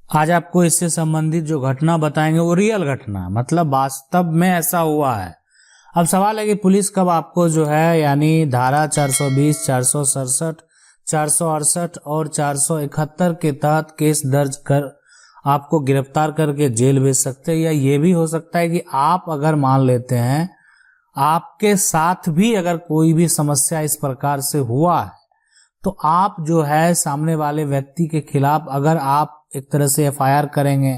आज आपको इससे संबंधित जो घटना बताएंगे वो रियल घटना, मतलब वास्तव में ऐसा हुआ है। अब सवाल है कि पुलिस कब आपको जो है यानी धारा 420, 467, 468 और 471 के तहत केस दर्ज कर आपको गिरफ्तार करके जेल भेज सकते हैं। या ये भी हो सकता है कि आप अगर मान लेते हैं आपके साथ भी अगर कोई भी समस्या इस प्रकार से हुआ है तो आप जो है सामने वाले व्यक्ति के खिलाफ अगर आप एक तरह से एफआईआर करेंगे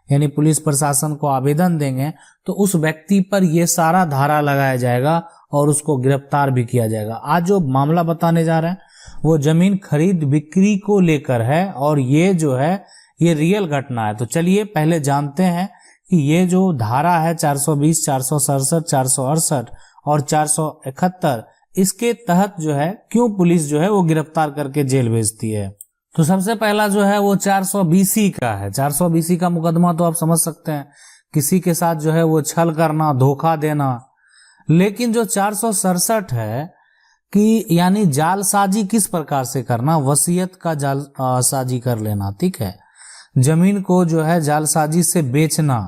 यानी पुलिस प्रशासन को आवेदन देंगे तो उस व्यक्ति पर यह सारा धारा लगाया जाएगा और उसको गिरफ्तार भी किया जाएगा। आज जो मामला बताने जा रहे हैं वो जमीन खरीद बिक्री को लेकर है और ये जो है ये रियल घटना है। तो चलिए पहले जानते हैं कि ये जो धारा है 420, 467, 468 और 471 इसके तहत जो है क्यों पुलिस जो है वो गिरफ्तार करके जेल भेजती है। तो सबसे पहला जो है वो 420 का है। 420 का मुकदमा तो आप समझ सकते हैं, किसी के साथ जो है वो छल करना, धोखा देना। लेकिन जो 467 है कि यानी जालसाजी किस प्रकार से करना, वसीयत का जालसाजी कर लेना, ठीक है, जमीन को जो है जालसाजी से बेचना,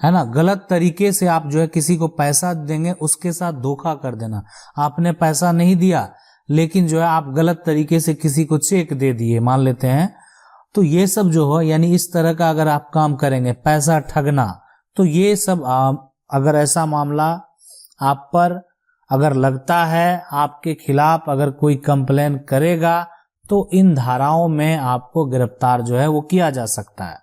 है ना, गलत तरीके से आप जो है किसी को पैसा देंगे उसके साथ धोखा कर देना। आपने पैसा नहीं दिया लेकिन जो है आप गलत तरीके से किसी को चेक दे दिए मान लेते हैं, तो ये सब जो हो यानी इस तरह का अगर आप काम करेंगे, पैसा ठगना, तो ये सब अगर ऐसा मामला आप पर अगर लगता है, आपके खिलाफ अगर कोई कंप्लेन करेगा तो इन धाराओं में आपको गिरफ्तार जो है वो किया जा सकता है।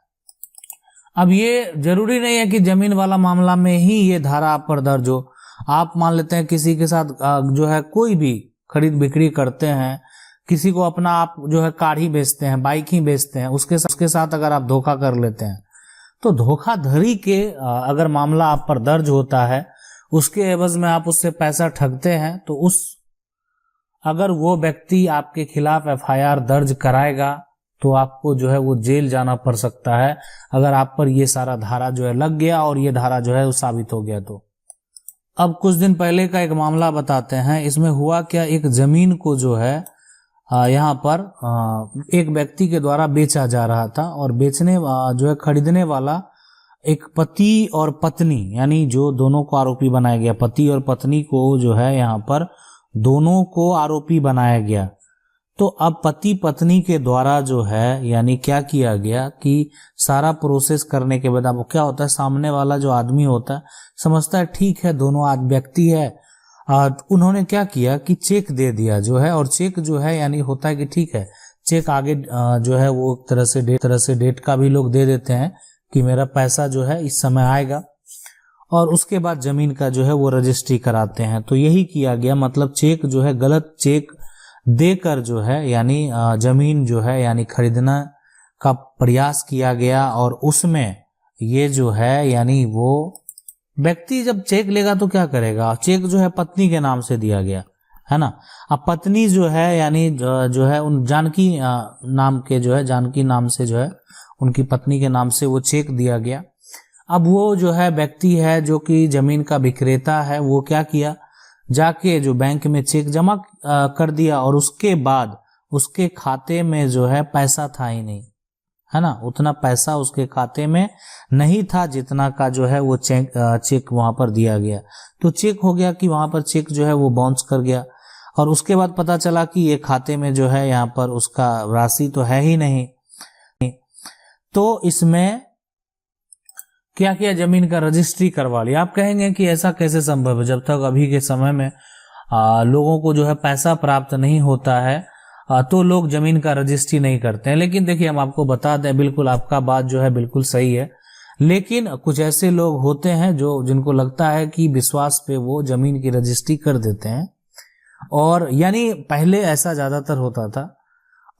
अब ये जरूरी नहीं है कि जमीन वाला मामला में ही ये धारा आप पर दर्ज हो। आप मान लेते हैं किसी के साथ जो है कोई भी खरीद बिक्री करते हैं, किसी को अपना आप जो है कार ही बेचते हैं, बाइक ही बेचते हैं, उसके साथ अगर आप धोखा कर लेते हैं तो धोखाधड़ी के अगर मामला आप पर दर्ज होता है, उसके एवज में आप उससे पैसा ठगते हैं तो अगर वो व्यक्ति आपके खिलाफ एफआईआर दर्ज कराएगा तो आपको जो है वो जेल जाना पड़ सकता है अगर आप पर ये सारा धारा जो है लग गया और ये धारा जो है वो साबित हो गया। तो अब कुछ दिन पहले का एक मामला बताते हैं। इसमें हुआ क्या, एक जमीन को जो है यहाँ पर एक व्यक्ति के द्वारा बेचा जा रहा था और बेचने जो है खरीदने वाला एक पति और पत्नी, यानी जो दोनों को आरोपी बनाया गया, पति और पत्नी को जो है यहाँ पर दोनों को आरोपी बनाया गया। तो अब पति पत्नी के द्वारा जो है यानी क्या किया गया कि सारा प्रोसेस करने के बाद अब क्या होता है, सामने वाला जो आदमी होता है समझता है ठीक है दोनों व्यक्ति है, उन्होंने क्या किया कि चेक दे दिया जो है, और चेक जो है यानी होता है कि ठीक है चेक आगे जो है वो तरह से डेट का भी लोग दे देते हैं कि मेरा पैसा जो है इस समय आएगा, और उसके बाद जमीन का जो है वो रजिस्ट्री कराते हैं। तो यही किया गया, मतलब चेक जो है गलत चेक देकर जो है यानी जमीन जो है यानी खरीदना का प्रयास किया गया, और उसमें ये जो है यानी वो व्यक्ति जब चेक लेगा तो क्या करेगा, चेक जो है पत्नी के नाम से दिया गया है ना। अब पत्नी जो है यानी जो है उन जानकी नाम के जो है जानकी नाम से जो है उनकी पत्नी के नाम से वो चेक दिया गया। अब वो जो है व्यक्ति है जो कि जमीन का विक्रेता है, वो क्या किया, जाके जो बैंक में चेक जमा कर दिया और उसके बाद उसके खाते में जो है पैसा था ही नहीं, है ना, उतना पैसा उसके खाते में नहीं था जितना का जो है वो चेक वहां पर दिया गया। तो चेक हो गया कि वहां पर चेक जो है वो बाउंस कर गया, और उसके बाद पता चला कि ये खाते में जो है यहाँ पर उसका राशि तो है ही नहीं। तो इसमें क्या किया, जमीन का रजिस्ट्री करवा लिया। आप कहेंगे कि ऐसा कैसे संभव है, जब तक अभी के समय में लोगों को जो है पैसा प्राप्त नहीं होता है तो लोग जमीन का रजिस्ट्री नहीं करते हैं। लेकिन देखिए हम आपको बता दें, बिल्कुल आपका बात जो है बिल्कुल सही है, लेकिन कुछ ऐसे लोग होते हैं जो जिनको लगता है कि विश्वास पे वो जमीन की रजिस्ट्री कर देते हैं, और यानी पहले ऐसा ज्यादातर होता था,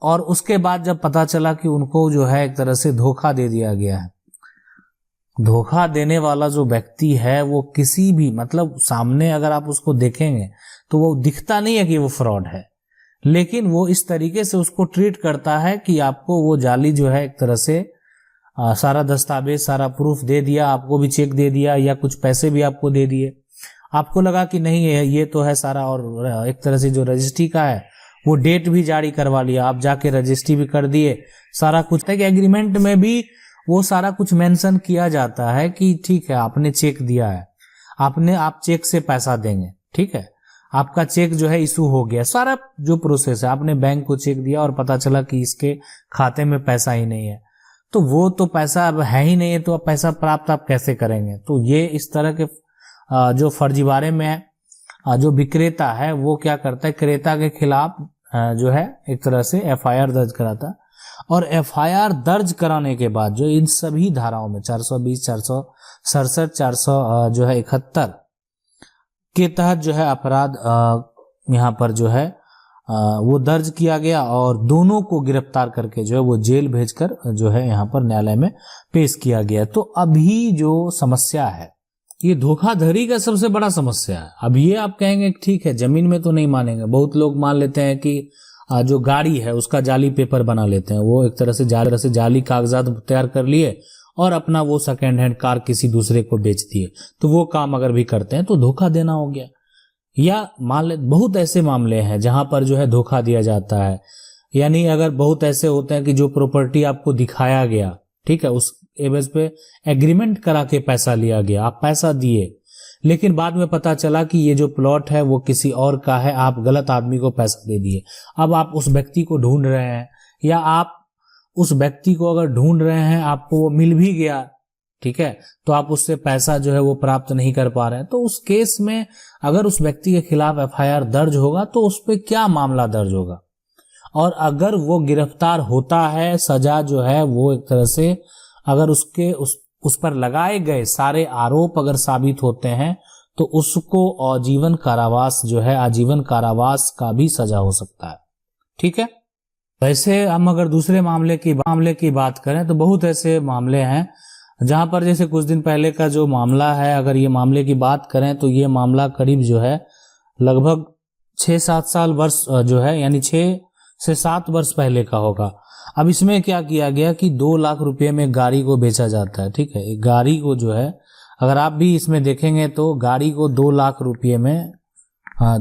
और उसके बाद जब पता चला कि उनको जो है एक तरह से धोखा दे दिया गया है। धोखा देने वाला जो व्यक्ति है वो किसी भी मतलब सामने अगर आप उसको देखेंगे तो वो दिखता नहीं है कि वो फ्रॉड है, लेकिन वो इस तरीके से उसको ट्रीट करता है कि आपको वो जाली जो है एक तरह से सारा दस्तावेज सारा प्रूफ दे दिया, आपको भी चेक दे दिया या कुछ पैसे भी आपको दे दिए, आपको लगा कि नहीं है ये तो है सारा, और एक तरह से जो रजिस्ट्री का है वो डेट भी जारी करवा लिया, आप जाके रजिस्ट्री भी कर दिए, सारा कुछ है कि एग्रीमेंट में भी वो सारा कुछ मेंशन किया जाता है कि ठीक है आपने चेक दिया है, आप चेक से पैसा देंगे, ठीक है, आपका चेक जो है इशू हो गया, सारा जो प्रोसेस है, आपने बैंक को चेक दिया और पता चला कि इसके खाते में पैसा ही नहीं है, तो वो तो पैसा अब है ही नहीं है, तो अब पैसा प्राप्त आप कैसे करेंगे। तो ये इस तरह के जो फर्जीवाड़े में जो विक्रेता है वो क्या करता है, क्रेता के खिलाफ जो है एक तरह से एफआईआर दर्ज कराता है, और एफआईआर दर्ज कराने के बाद जो इन सभी धाराओं में 420, 467, 400 जो है 71 के तहत जो है अपराध यहाँ पर जो है वो दर्ज किया गया, और दोनों को गिरफ्तार करके जो है वो जेल भेजकर जो है यहाँ पर न्यायालय में पेश किया गया। तो अभी जो समस्या है ये धोखाधड़ी का सबसे बड़ा समस्या है। अब ये आप कहेंगे ठीक है जमीन में तो नहीं मानेंगे, बहुत लोग मान लेते हैं कि जो गाड़ी है उसका जाली पेपर बना लेते हैं, वो एक तरह से जाली कागजात तैयार कर लिए और अपना वो सेकेंड हैंड कार किसी दूसरे को बेच दिए, तो वो काम अगर भी करते हैं तो धोखा देना हो गया। या मान ले बहुत ऐसे मामले हैं जहां पर जो है धोखा दिया जाता है, यानी अगर बहुत ऐसे होते हैं कि जो प्रॉपर्टी आपको दिखाया गया, ठीक है, उस एवज पे एग्रीमेंट करा के पैसा लिया गया, आप पैसा दिए, लेकिन बाद में पता चला कि ये जो प्लॉट है वो किसी और का है, आप गलत आदमी को पैसा दे दिए। अब आप उस व्यक्ति को ढूंढ रहे हैं, या आप उस व्यक्ति को अगर ढूंढ रहे हैं, आपको वो मिल भी गया, ठीक है, तो आप उससे पैसा जो है वो प्राप्त नहीं कर पा रहे हैं, तो उस केस में अगर उस व्यक्ति के खिलाफ एफआईआर दर्ज होगा तो उस पर क्या मामला दर्ज होगा, और अगर वो गिरफ्तार होता है, सजा जो है वो एक तरह से अगर उस पर लगाए गए सारे आरोप अगर साबित होते हैं तो उसको आजीवन कारावास जो है, आजीवन कारावास का भी सजा हो सकता है, ठीक है। वैसे हम अगर दूसरे मामले की बात करें तो बहुत ऐसे मामले हैं जहां पर जैसे कुछ दिन पहले का जो मामला है, अगर ये मामले की बात करें तो ये मामला करीब जो है लगभग 6-7 साल वर्ष जो है, यानी 6 से 7 वर्ष पहले का होगा। अब इसमें क्या किया गया कि 2 लाख रुपए में गाड़ी को बेचा जाता है, ठीक है, गाड़ी को जो है अगर आप भी इसमें देखेंगे तो गाड़ी को 2 लाख रुपए में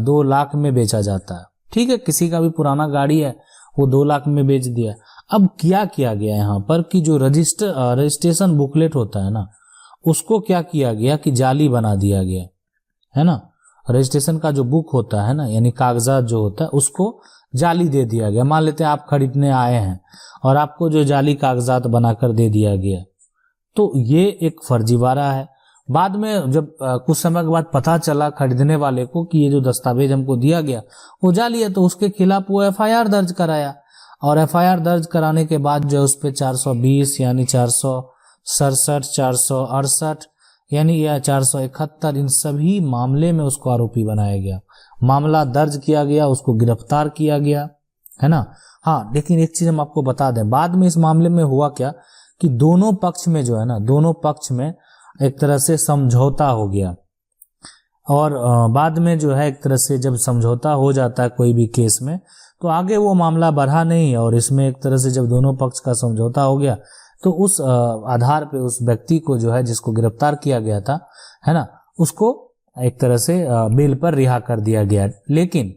2 लाख में बेचा जाता है, ठीक है, किसी का भी पुराना गाड़ी है वो 2 लाख में बेच दिया। अब क्या किया गया यहाँ पर कि जो रजिस्ट्रेशन बुकलेट होता है ना, उसको क्या किया गया कि जाली बना दिया गया है ना, रजिस्ट्रेशन का जो बुक होता है ना, यानी कागजात जो होता है उसको जाली दे दिया गया। मान लेते हैं आप खरीदने आए हैं और आपको जो जाली कागजात बनाकर दे दिया गया, तो ये एक फर्जीवाड़ा है। बाद में जब कुछ समय के बाद पता चला खरीदने वाले को कि ये जो दस्तावेज हमको दिया गया वो जाली है, तो उसके खिलाफ वो एफआईआर दर्ज कराया, और एफआईआर दर्ज कराने के बाद जो उस पे 420 यानी 467, 468 यानी या 471 इन सभी मामले में उसको आरोपी बनाया गया, मामला दर्ज किया गया, उसको गिरफ्तार किया गया, है ना। हाँ, लेकिन एक चीज हम आपको बता दें, बाद में इस मामले में हुआ क्या कि दोनों पक्ष में जो है ना, दोनों पक्ष में एक तरह से समझौता हो गया, और बाद में जो है एक तरह से जब समझौता हो जाता है कोई भी केस में तो आगे वो मामला बढ़ा नहीं, और इसमें एक तरह से जब दोनों पक्ष का समझौता हो गया तो उस आधार पे उस व्यक्ति को जो है जिसको गिरफ्तार किया गया था, है ना, उसको एक तरह से बेल पर रिहा कर दिया गया। लेकिन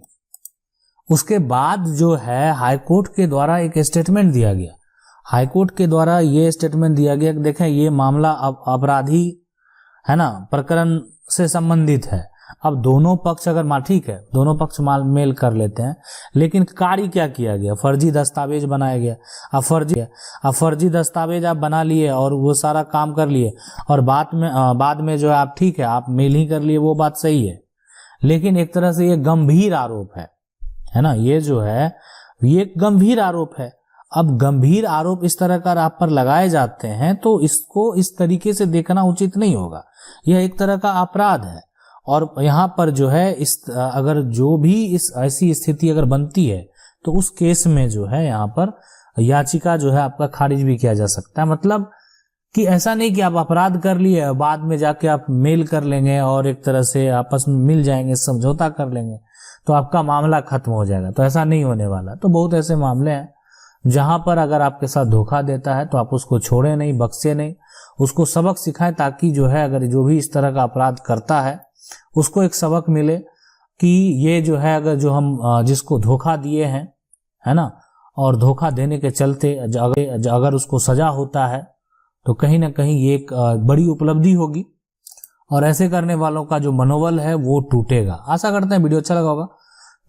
उसके बाद जो है हाईकोर्ट के द्वारा एक स्टेटमेंट दिया गया, हाईकोर्ट के द्वारा ये स्टेटमेंट दिया गया कि देखें ये मामला अब अपराधी है ना प्रकरण से संबंधित है। अब दोनों पक्ष अगर ठीक है, दोनों पक्ष मेल कर लेते हैं, लेकिन कार्य क्या किया गया, फर्जी दस्तावेज बनाया गया। अब फर्जी दस्तावेज आप बना लिए और वो सारा काम कर लिए, और बाद में जो है आप ठीक है आप मेल ही कर लिए, वो बात सही है, लेकिन एक तरह से ये गंभीर आरोप है ना, ये जो है ये गंभीर आरोप है। अब गंभीर आरोप इस तरह का आप पर लगाए जाते हैं तो इसको इस तरीके से देखना उचित नहीं होगा, यह एक तरह का अपराध है। और यहाँ पर जो है अगर जो भी इस ऐसी स्थिति अगर बनती है तो उस केस में जो है यहाँ पर याचिका जो है आपका खारिज भी किया जा सकता है। मतलब कि ऐसा नहीं कि आप अपराध कर लिए बाद में जाके आप मेल कर लेंगे और एक तरह से आपस में मिल जाएंगे, समझौता कर लेंगे तो आपका मामला खत्म हो जाएगा, तो ऐसा नहीं होने वाला। तो बहुत ऐसे मामले हैं जहां पर अगर आपके साथ धोखा देता है तो आप उसको छोड़े नहीं, बख्शे नहीं, उसको सबक सिखाएं, ताकि जो है अगर जो भी इस तरह का अपराध करता है उसको एक सबक मिले कि ये जो है अगर जो हम जिसको धोखा दिए हैं, है ना, और धोखा देने के चलते अगर उसको सजा होता है तो कहीं ना कहीं ये एक बड़ी उपलब्धि होगी और ऐसे करने वालों का जो मनोबल है वो टूटेगा। आशा करते हैं वीडियो अच्छा लगा होगा।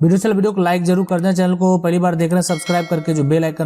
वीडियो को लाइक जरूर कर दें। चैनल को पहली बार देख रहे हैं सब्सक्राइब करके जो बेल आइकन